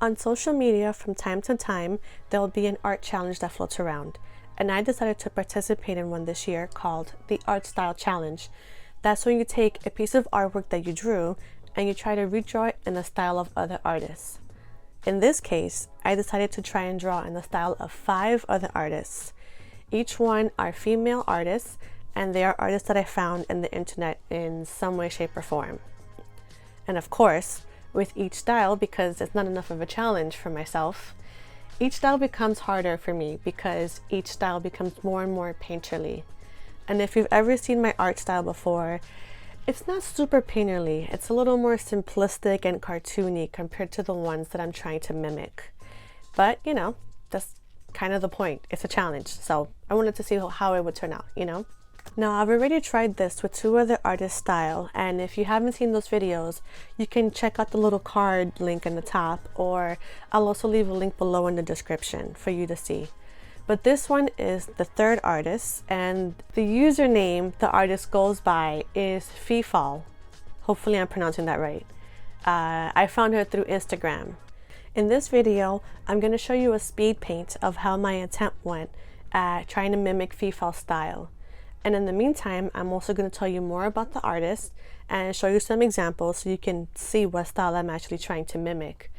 On social media, from time to time, there will be an art challenge that floats around, and I decided to participate in one this year called the Art Style Challenge. That's when you take a piece of artwork that you drew and you try to redraw it in the style of other artists. In this case, I decided to try and draw in the style of 5 other artists. Each one are female artists, and they are artists that I found in the internet in some way, shape, or form. And of course, with each style, because it's not enough of a challenge for myself, each style becomes harder for me because each style becomes more and more painterly. And if you've ever seen my art style before, it's not super painterly. It's a little more simplistic and cartoony compared to the ones that I'm trying to mimic. But, you know, that's kind of the point. It's a challenge. So I wanted to see how it would turn out, you know? Now, I've already tried this with 2 other artists' style, and if you haven't seen those videos, you can check out the little card link in the top, or I'll also leave a link below in the description for you to see. But this one is the 3rd artist, and the username the artist goes by is FEEFA'Ls. Hopefully I'm pronouncing that right. I found her through Instagram. In this video, I'm going to show you a speed paint of how my attempt went at trying to mimic FEEFA'Ls' style. And in the meantime, I'm also going to tell you more about the artist and show you some examples so you can see what style I'm actually trying to mimic.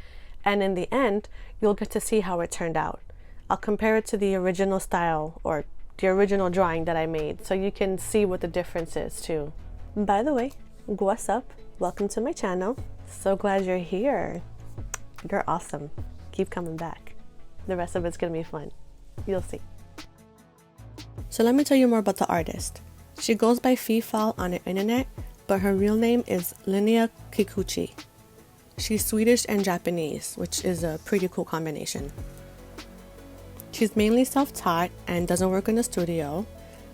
And in the end, you'll get to see how it turned out. I'll compare it to the original style or the original drawing that I made so you can see what the difference is too. By the way, what's up? Welcome to my channel. So glad you're here. You're awesome. Keep coming back. The rest of it's going to be fun. You'll see. So let me tell you more about the artist. She goes by FEEFA'Ls on the internet, but her real name is Linnea Kikuchi. She's Swedish and Japanese, which is a pretty cool combination. She's mainly self-taught and doesn't work in a studio.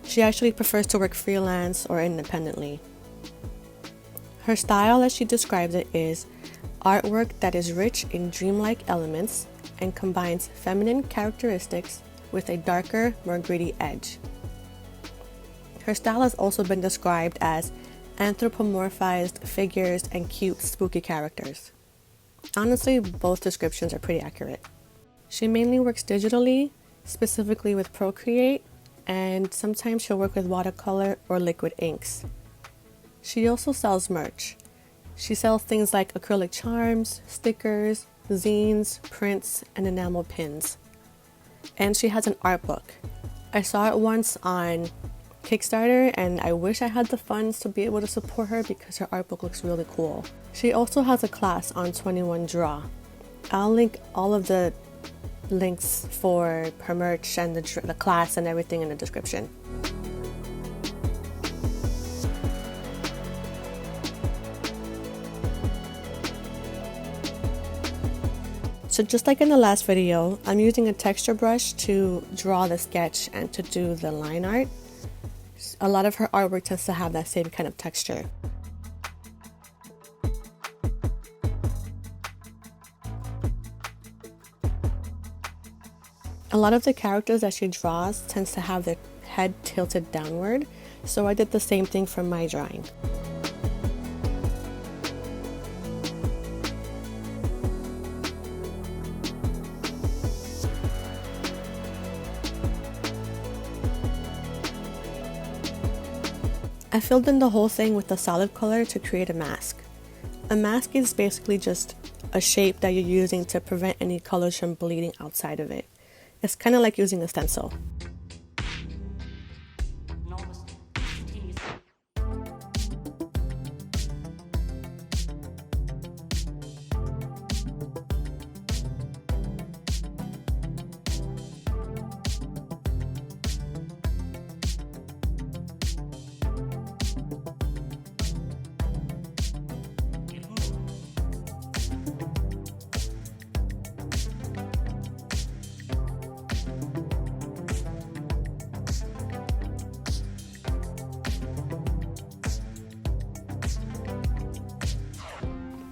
She actually prefers to work freelance or independently. Her style, as she describes it, is artwork that is rich in dreamlike elements and combines feminine characteristics with a darker, more gritty edge. Her style has also been described as anthropomorphized figures and cute, spooky characters. Honestly, both descriptions are pretty accurate. She mainly works digitally, specifically with Procreate, and sometimes she'll work with watercolor or liquid inks. She also sells merch. She sells things like acrylic charms, stickers, zines, prints, and enamel pins. And she has an art book. I saw it once on Kickstarter, and I wish I had the funds to be able to support her because her art book looks really cool. She also has a class on 21 Draw. I'll link all of the links for her merch and the class and everything in the description. So just like in the last video, I'm using a texture brush to draw the sketch and to do the line art. A lot of her artwork tends to have that same kind of texture. A lot of the characters that she draws tends to have their head tilted downward, so I did the same thing for my drawing. I filled in the whole thing with a solid color to create a mask. A mask is basically just a shape that you're using to prevent any colors from bleeding outside of it. It's kind of like using a stencil.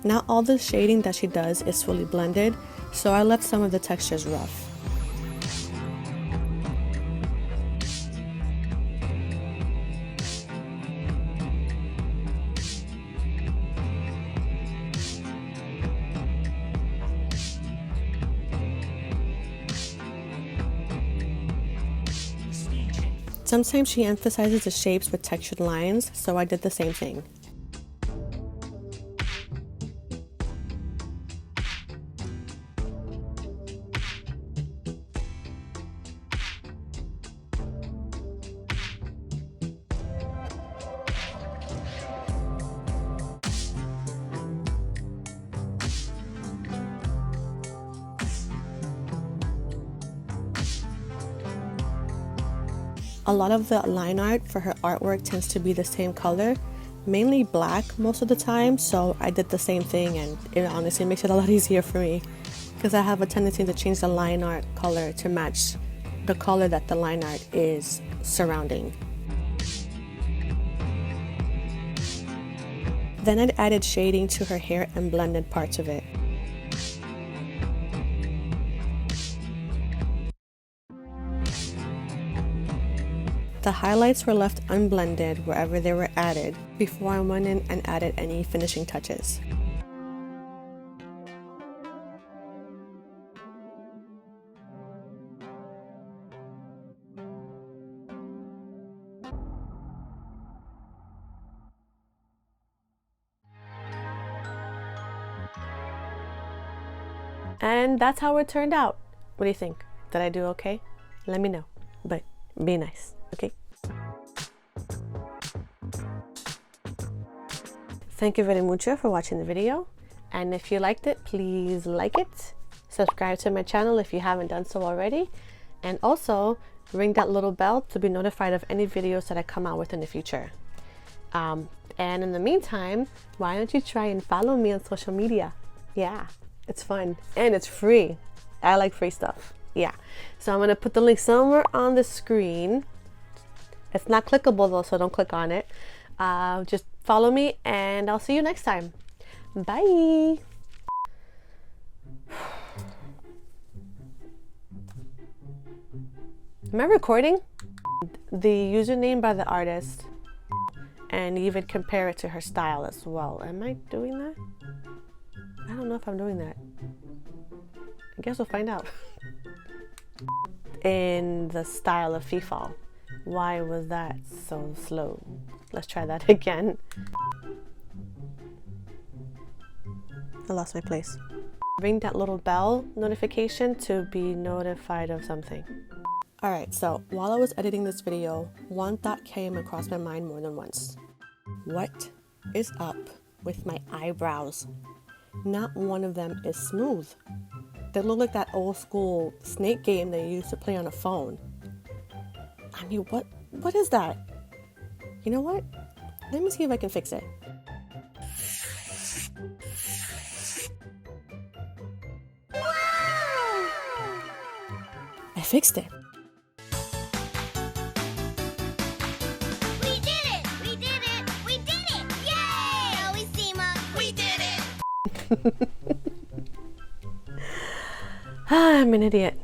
Not all the shading that she does is fully blended, so I left some of the textures rough. Sometimes she emphasizes the shapes with textured lines, so I did the same thing. A lot of the line art for her artwork tends to be the same color, mainly black most of the time, so I did the same thing, and it honestly makes it a lot easier for me because I have a tendency to change the line art color to match the color that the line art is surrounding. Then I added shading to her hair and blended parts of it. The highlights were left unblended wherever they were added before I went in and added any finishing touches. And that's how it turned out. What do you think? Did I do okay? Let me know, but be nice, okay? Thank you very much for watching the video, and if you liked it, please like it, subscribe to my channel if you haven't done so already, and also ring that little bell to be notified of any videos that I come out with in the future. And in the meantime, why don't you try and follow me on social media? Yeah, it's fun and it's free. I like free stuff. Yeah, so I'm gonna put the link somewhere on the screen. It's not clickable though, so don't click on it. Just follow me and I'll see you next time. Bye. Am I recording? The username by the artist, and even compare it to her style as well. Am I doing that? I don't know if I'm doing that. I guess we'll find out. In the style of FEEFAL. Why was that so slow? Let's try that again. I lost my place. Ring that little bell notification to be notified of something. Alright, so while I was editing this video, one thought came across my mind more than once. What is up with my eyebrows? Not one of them is smooth. They look like that old school snake game they used to play on a phone. I mean, what is that? You know what? Let me see if I can fix it. Wow! I fixed it. We did it! We did it! We did it! Yay! Always Seema, we did it! I'm an idiot.